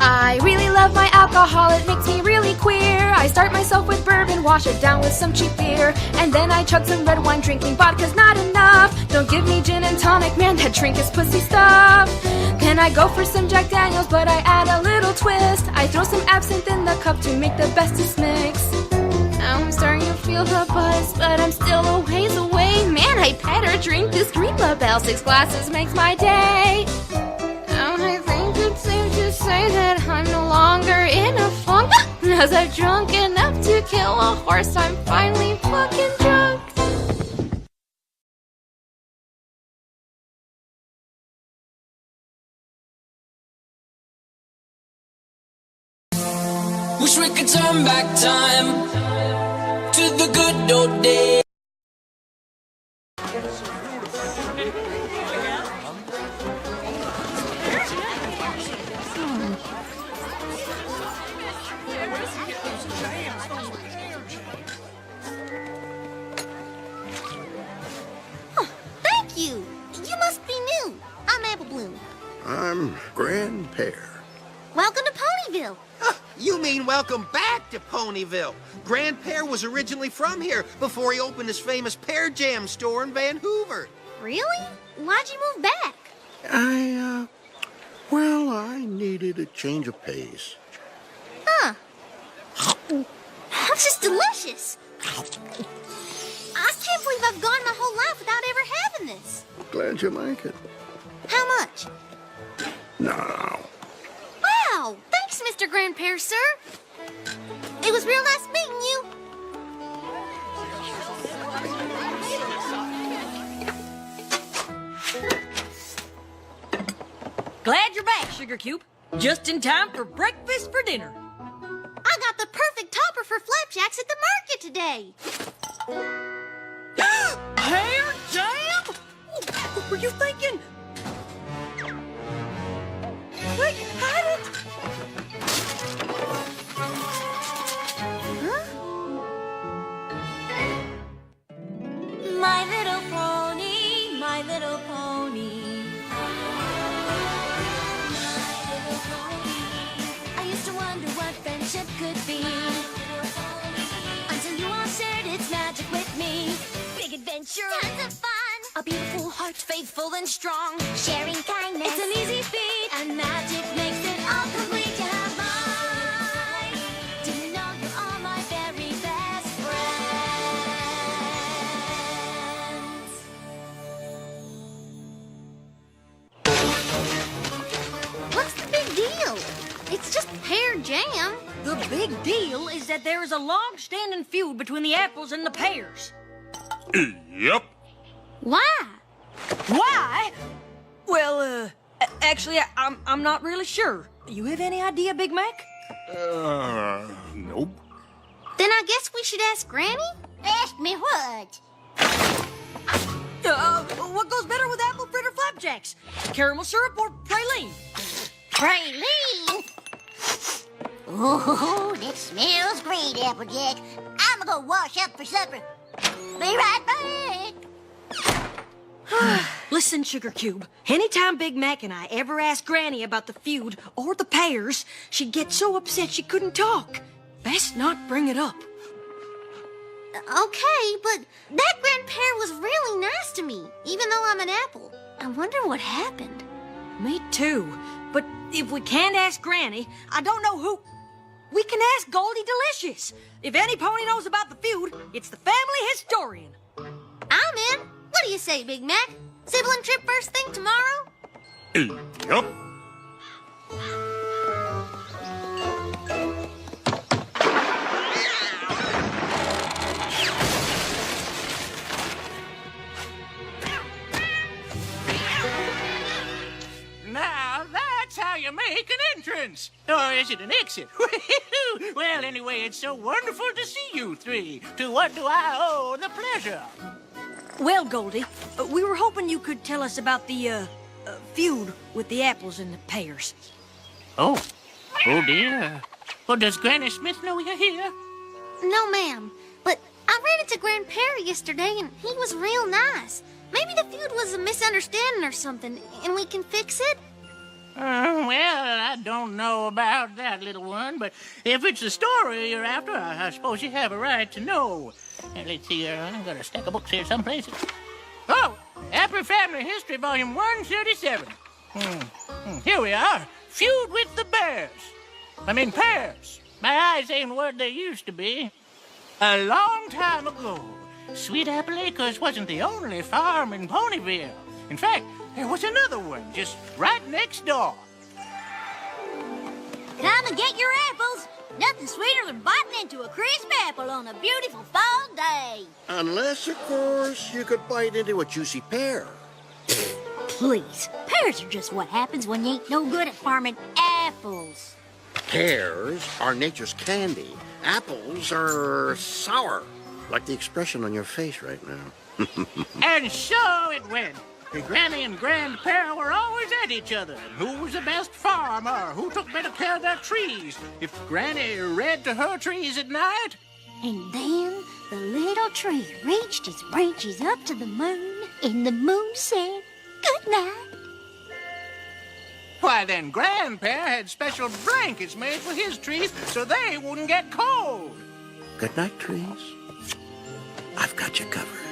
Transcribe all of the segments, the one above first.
I really love my alcohol, it makes me really queer. I start myself with bourbon, wash it down with some cheap beer, and then I chug some red wine, drinking vodka's not enough. Don't give me gin and tonic, man, that drink is pussy stuff. Then I go for some Jack Daniels, but I add a little twist. I throw some absinthe in the cup to make the bestest mix. Now I'm starting to feel the buzz, but I'm still a ways away. Man, I better drink this green label. 6 glasses makes my day. Now I think it's safe to say that I'm no longer in a funk. As I'm drunk enough to kill a horse, I'm finally fucking drunk. Wish we could turn back time to the good old days. Oh, thank you. You must be new. I'm Apple Bloom. I'm Grand Pear. Welcome to Ponyville. You mean welcome back to Ponyville. Grand Pear was originally from here before he opened his famous Pear Jam store in Vancouver. Really? Why'd you move back? Well, I needed a change of pace. Huh. This is delicious. I can't believe I've gone my whole life without ever having this. Glad you like it. How much? Now. Wow! Thanks, Mr. Grand Pear, sir. It was real nice meeting you. Glad you're back, Sugar Cube. Just in time for breakfast for dinner. I got the perfect topper for flapjacks at the market today. Pear jam? What were you thinking? Wait, hide it! Huh? My little pony, my little pony. I used to wonder what friendship could be, until you all shared its magic with me. Big adventure, tons of fun, a beautiful heart, faithful and strong. Sharing kindness, it's an easy feat, and magic makes it all complete. You have mine. Do you know you're all my very best friends? What's the big deal? It's just pear jam. The big deal is that there is a long-standing feud between the apples and the pears. Yep. Why? Why? Well, actually, I'm not really sure. You have any idea, Big Mac? Nope. Then I guess we should ask Granny? Ask me what? What goes better with apple fritter flapjacks? Caramel syrup or praline? Praline? Ooh, that smells great, Applejack. I'm gonna go wash up for supper. Be right back. Listen, Sugar Cube. Anytime Big Mac and I ever asked Granny about the feud or the pears, she'd get so upset she couldn't talk. Best not bring it up. Okay, but that Grand Pear was really nice to me, even though I'm an apple. I wonder what happened. Me too. But if we can't ask Granny, I don't know who... We can ask Goldie Delicious. If any pony knows about the feud, it's the family historian. I'm in. What do you say, Big Mac? Sibling trip first thing tomorrow? Yep. Now that's how you make an entrance. Or is it an exit? Well, anyway, it's so wonderful to see you three. To what do I owe the pleasure? Well, Goldie, we were hoping you could tell us about the, feud with the apples and the pears. Oh dear. Well, does Granny Smith know you're here? No, ma'am. But I ran into Grand Pear yesterday, and he was real nice. Maybe the feud was a misunderstanding or something, and we can fix it? Well, I don't know about that, little one, but if it's the story you're after, I suppose you have a right to know. Let's see, I've got a stack of books here someplace. Oh, Happy Family History, Volume 137. Here we are. Feud with the Bears. Pears. My eyes ain't what they used to be. A long time ago, Sweet Apple Acres wasn't the only farm in Ponyville. In fact, there was another one just right next door. Come and get your apples. Nothing sweeter than biting into a crisp apple on a beautiful fall day. Unless, of course, you could bite into a juicy pear. Please, pears are just what happens when you ain't no good at farming apples. Pears are nature's candy. Apples are sour, like the expression on your face right now. And so it went. The Granny and Grandpa were always at each other. Who was the best farmer? Who took better care of their trees? If Granny read to her trees at night? And then the little tree reached its branches up to the moon, and the moon said, "Good night." Why, then Grandpa had special blankets made for his trees so they wouldn't get cold. Good night, trees. I've got you covered.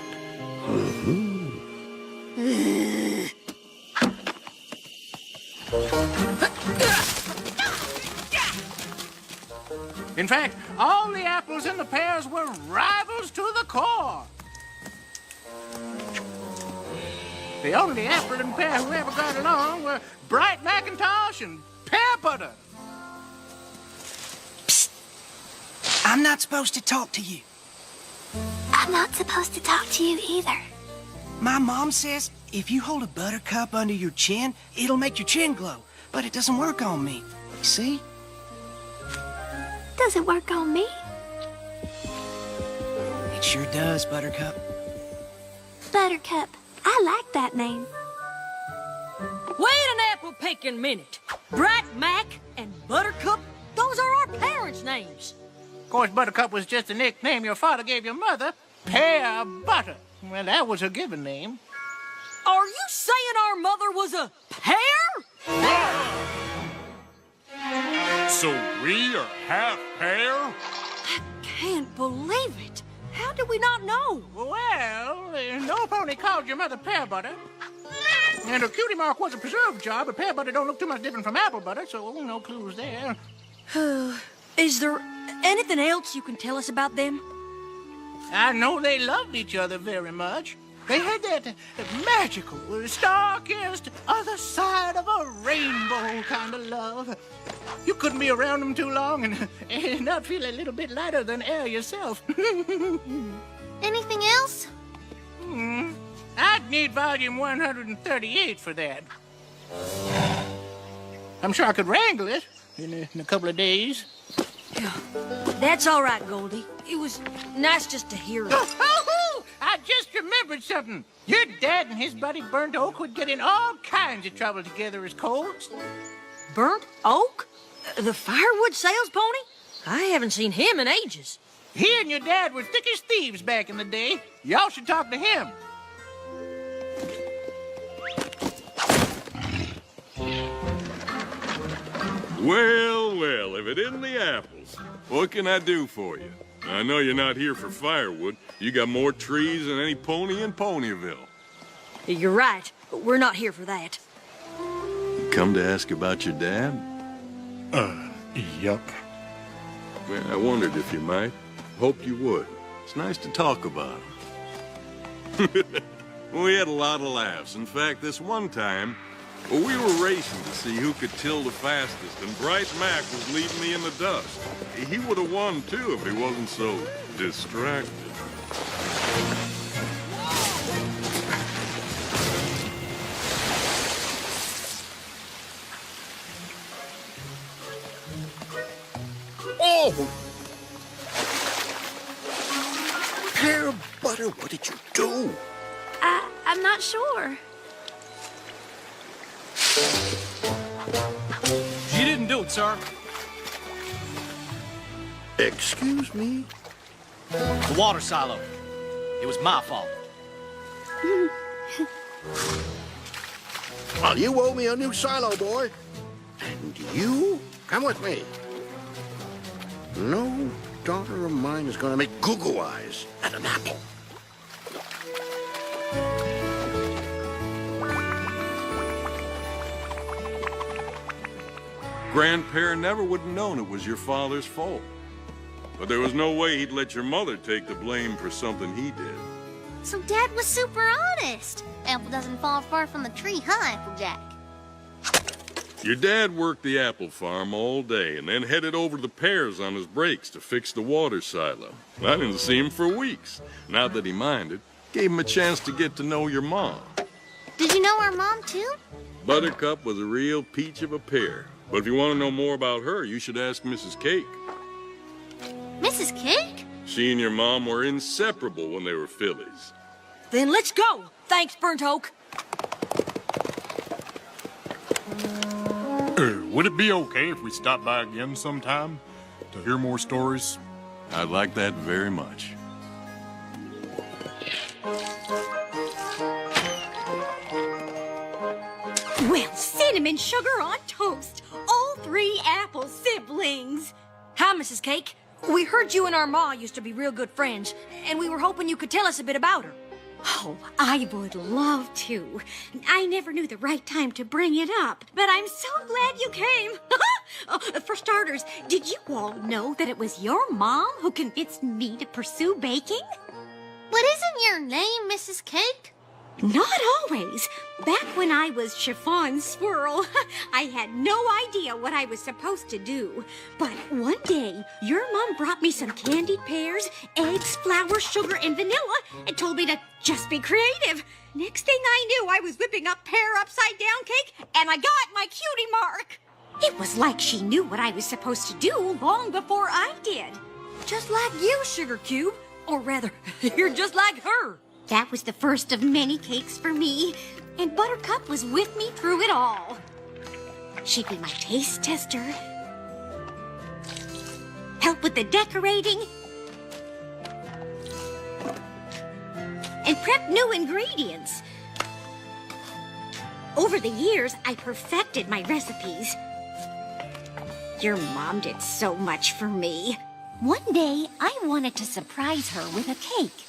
In fact, all the apples and the pears were rivals to the core. The only apple and pear who ever got along were Bright Macintosh and Pear Butter. Psst. I'm not supposed to talk to you. I'm not supposed to talk to you either. My mom says if you hold a buttercup under your chin, it'll make your chin glow. But it doesn't work on me. See? Does it work on me? It sure does, Buttercup. Buttercup. I like that name. Wait an apple-picking minute. Bright Mac and Buttercup, those are our parents' names. Of course, Buttercup was just a nickname your father gave your mother. Pear Butter. Well, that was her given name. Are you saying our mother was a pear? So we are half pear? I can't believe it. How did we not know? Well, no pony called your mother Pear Butter. And her cutie mark was a preserved jar, but Pear Butter don't look too much different from apple butter, so no clues there. Is there anything else you can tell us about them? I know they loved each other very much. They had that magical, star-kissed, other side of a rainbow kind of love. You couldn't be around them too long and not feel a little bit lighter than air yourself. Anything else? I'd need volume 138 for that. I'm sure I could wrangle it in a couple of days. That's all right, Goldie. It was nice just to hear it. I just remembered something. Your dad and his buddy Burnt Oak would get in all kinds of trouble together as colts. Burnt Oak? The firewood sales pony? I haven't seen him in ages. He and your dad were thick as thieves back in the day. Y'all should talk to him. Well, well, if it isn't the apples, what can I do for you? I know you're not here for firewood. You got more trees than any pony in Ponyville. You're right, but we're not here for that. You come to ask about your dad? Yup. Well, I wondered if you might. Hoped you would. It's nice to talk about him. We had a lot of laughs. In fact, this one time, we were racing to see who could till the fastest, and Bright Mac was leading me in the dust. He would have won, too, if he wasn't so distracted. Oh! Pear Butter, what did you do? I'm not sure. You didn't do it, sir. Excuse me? The water silo. It was my fault. Well, you owe me a new silo, boy. And you, come with me. No daughter of mine is going to make goo-goo eyes at an apple. Grandpa never would have known it was your father's fault. But there was no way he'd let your mother take the blame for something he did. So Dad was super honest. Apple doesn't fall far from the tree, huh, Applejack? Your dad worked the apple farm all day and then headed over to the Pears on his breaks to fix the water silo. I didn't see him for weeks. Not that he minded. Gave him a chance to get to know your mom. Did you know our mom, too? Buttercup was a real peach of a pear. But if you want to know more about her, you should ask Mrs. Cake. Mrs. Cake? She and your mom were inseparable when they were fillies. Then let's go. Thanks, Burnt Oak. Would it be okay if we stopped by again sometime to hear more stories? I'd like that very much. Well, cinnamon sugar on toast. All 3 apple siblings. Hi, Mrs. Cake. We heard you and our ma used to be real good friends, and we were hoping you could tell us a bit about her. Oh, I would love to. I never knew the right time to bring it up, but I'm so glad you came. For starters, did you all know that it was your mom who convinced me to pursue baking? But isn't your name Mrs. Cake? Not always. Back when I was Chiffon Swirl, I had no idea what I was supposed to do. But one day, your mom brought me some candied pears, eggs, flour, sugar, and vanilla, and told me to just be creative. Next thing I knew, I was whipping up pear upside-down cake, and I got my cutie mark. It was like she knew what I was supposed to do long before I did. Just like you, Sugar Cube. Or rather, you're just like her. That was the first of many cakes for me, and Buttercup was with me through it all. She'd be my taste tester, help with the decorating, and prep new ingredients. Over the years, I perfected my recipes. Your mom did so much for me. One day, I wanted to surprise her with a cake.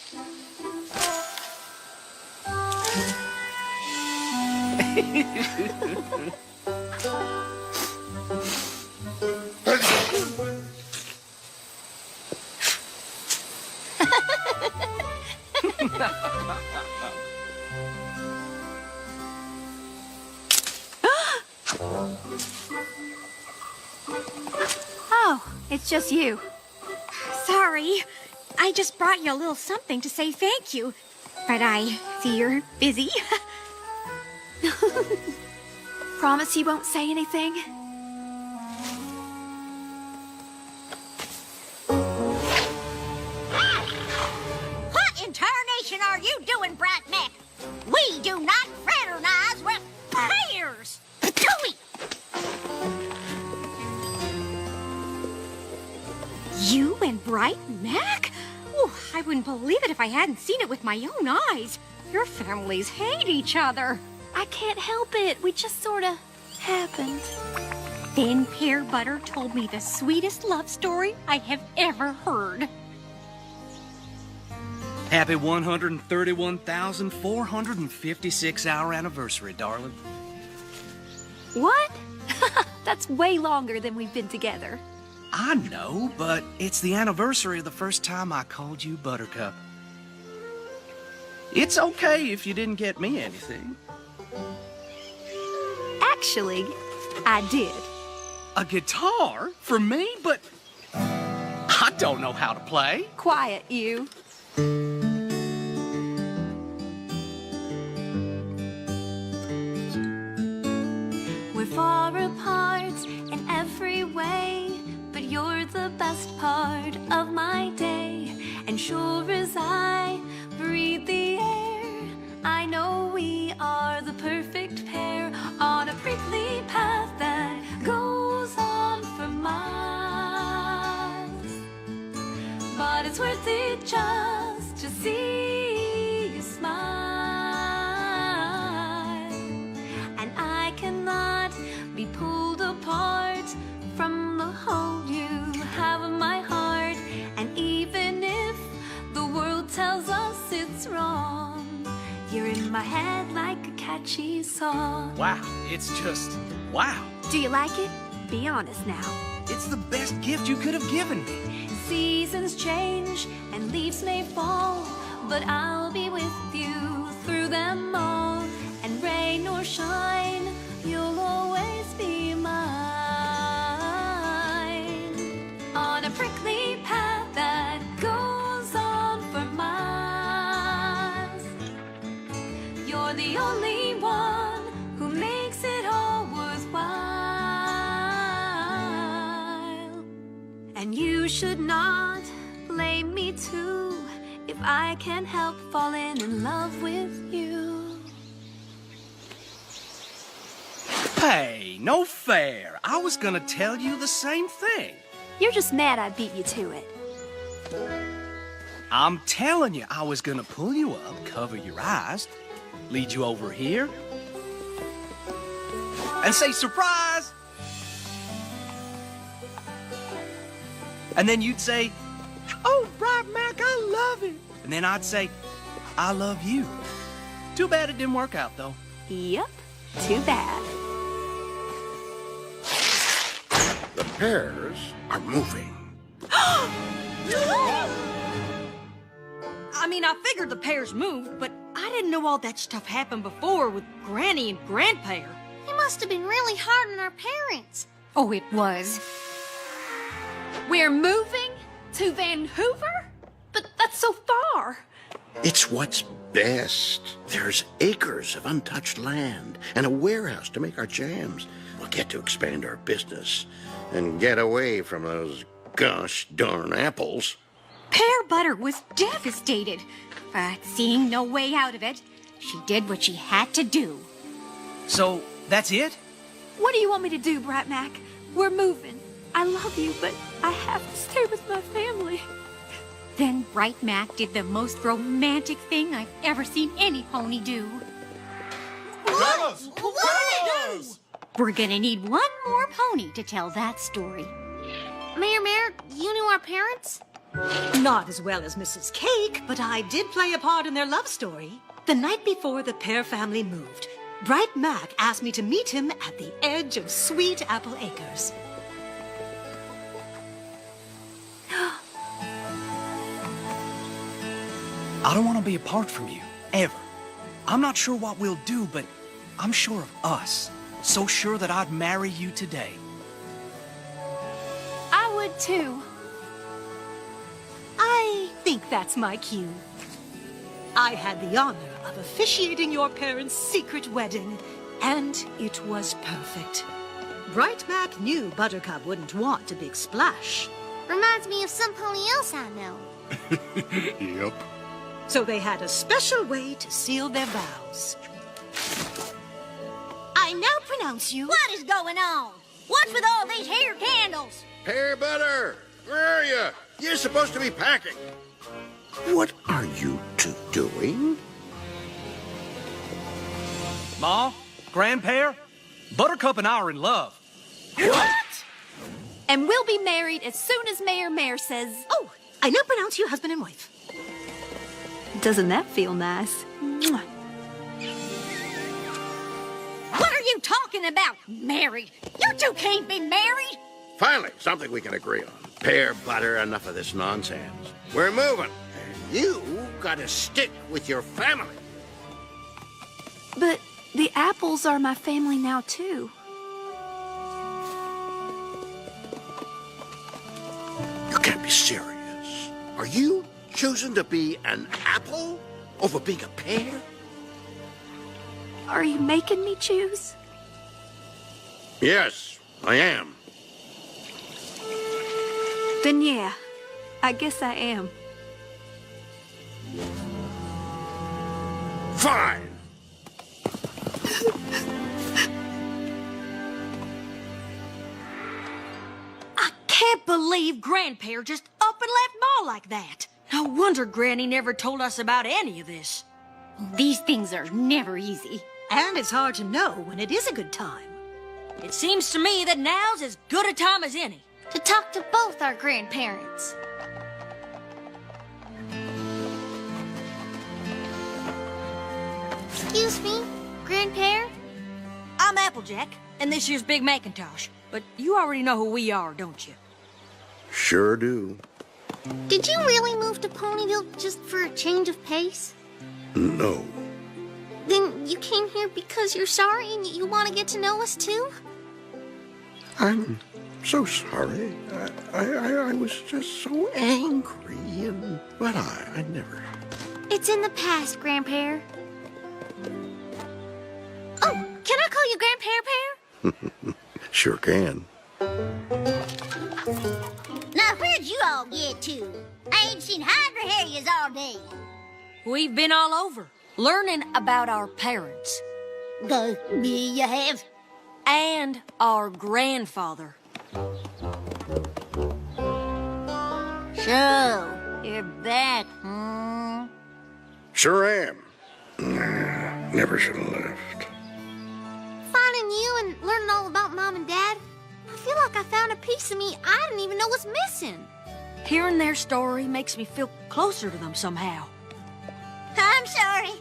Oh, it's just you. Sorry. I just brought you a little something to say thank you. But I see you're busy. Promise you won't say anything? What in tarnation are you doing, Brat Neck? We do not fraternize with pears. Tooey! You and Bright Mac? Oh, I wouldn't believe it if I hadn't seen it with my own eyes. Your families hate each other. I can't help it. We just sort of happened. Then Pear Butter told me the sweetest love story I have ever heard. Happy 131,456-hour anniversary, darling. What? That's way longer than we've been together. I know, but it's the anniversary of the first time I called you Buttercup. It's okay if you didn't get me anything. Actually, I did. A guitar? For me? But I don't know how to play. Quiet, you. We're far apart in every way, but you're the best part of my day. And sure as I breathe the air, I know we are the perfect pair on a prickly path that goes on for miles. But it's worth it just to see you smile. And I cannot be pulled apart am the hold you have in my heart. And even if the world tells us it's wrong, you're in my head like a catchy song. Wow, it's just wow. Do you like it? Be honest now. It's the best gift you could have given me. Seasons change and leaves may fall, but I'll be with you through them all. And rain or shine, you'll always be mine. On a prickly path that goes on for miles, you're the only one who makes it all worthwhile. And you should not blame me too if I can't help falling in love with you. Hey, no fair. I was gonna tell you the same thing. You're just mad I beat you to it. I'm telling you, I was gonna pull you up, cover your eyes, lead you over here, and say, surprise! And then you'd say, oh, Bright Mac, I love it. And then I'd say, I love you. Too bad it didn't work out, though. Yep, too bad. The pears are moving. I mean, I figured the pears moved, but I didn't know all that stuff happened before with Granny and Grandpa. It must have been really hard on our parents. Oh, it was. We're moving to Vancouver? But that's so far. It's what's best. There's acres of untouched land and a warehouse to make our jams. We'll get to expand our business and get away from those gosh darn apples. Pear Butter was devastated, but seeing no way out of it, she did what she had to do. So, that's it? What do you want me to do, Bright Mac? We're moving. I love you, but I have to stay with my family. Then Bright Mac did the most romantic thing I've ever seen any pony do. What did it do? We're gonna need one more pony to tell that story. Mayor, you knew our parents? Not as well as Mrs. Cake, but I did play a part in their love story. The night before the Pear family moved, Bright Mac asked me to meet him at the edge of Sweet Apple Acres. I don't want to be apart from you, ever. I'm not sure what we'll do, but I'm sure of us. So sure that I'd marry you today. I would too. I think that's my cue. I had the honor of officiating your parents' secret wedding, and it was perfect. Bright Mac knew Buttercup wouldn't want a big splash. Reminds me of some pony else I know. Yep. So they had a special way to seal their vows. I now pronounce you... What is going on? What's with all these here candles? Pear Butter, where are you? You're supposed to be packing. What are you two doing? Ma, Grandpa, Buttercup and I are in love. What? And we'll be married as soon as Mayor says... Oh, I now pronounce you husband and wife. Doesn't that feel nice? Mwah. What are you talking about, married? You two can't be married. Finally, something we can agree on. Pear Butter, enough of this nonsense. We're moving. And you gotta stick with your family. But the apples are my family now, too. You can't be serious. Are you choosing to be an apple over being a pear? Are you making me choose? Yes, I am. Then yeah, I guess I am. Fine. I can't believe Grandpa just up and left Ma like that. No wonder Granny never told us about any of this. These things are never easy. And it's hard to know when it is a good time. It seems to me that now's as good a time as any. To talk to both our grandparents. Excuse me, Grandpa? I'm Applejack, and this year's Big Macintosh. But you already know who we are, don't you? Sure do. Did you really move to Ponyville just for a change of pace? No. Then you came here because you're sorry and you want to get to know us too? I'm so sorry. I was just so angry, but I never... It's in the past, Grandpa. Oh, can I call you Grandpa Pear? Sure can. Now, where'd you all get to? I ain't seen Hydra Harriers all day. We've been all over, learning about our parents. You have? And our grandfather. So, you're back, hmm? Sure am. Never should have left. Finding you and learning all about Mom and Dad, I feel like I found a piece of me I didn't even know was missing. Hearing their story makes me feel closer to them somehow. I'm sorry.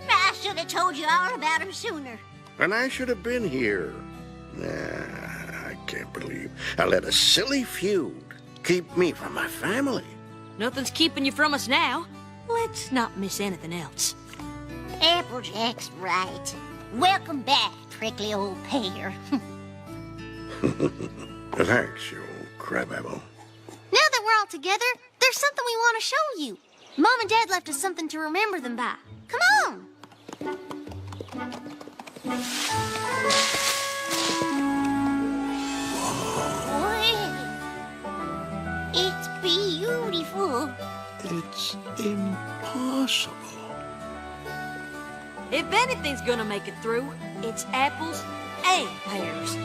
I should have told you all about him sooner. And I should have been here. I can't believe I let a silly feud keep me from my family. Nothing's keeping you from us now. Let's not miss anything else. Applejack's right. Welcome back, prickly old Pear. Thanks, you old crabapple. Now that we're all together, there's something we want to show you. Mom and Dad left us something to remember them by. Come on! Wow. It's beautiful. It's impossible. If anything's gonna make it through, it's apples and pears.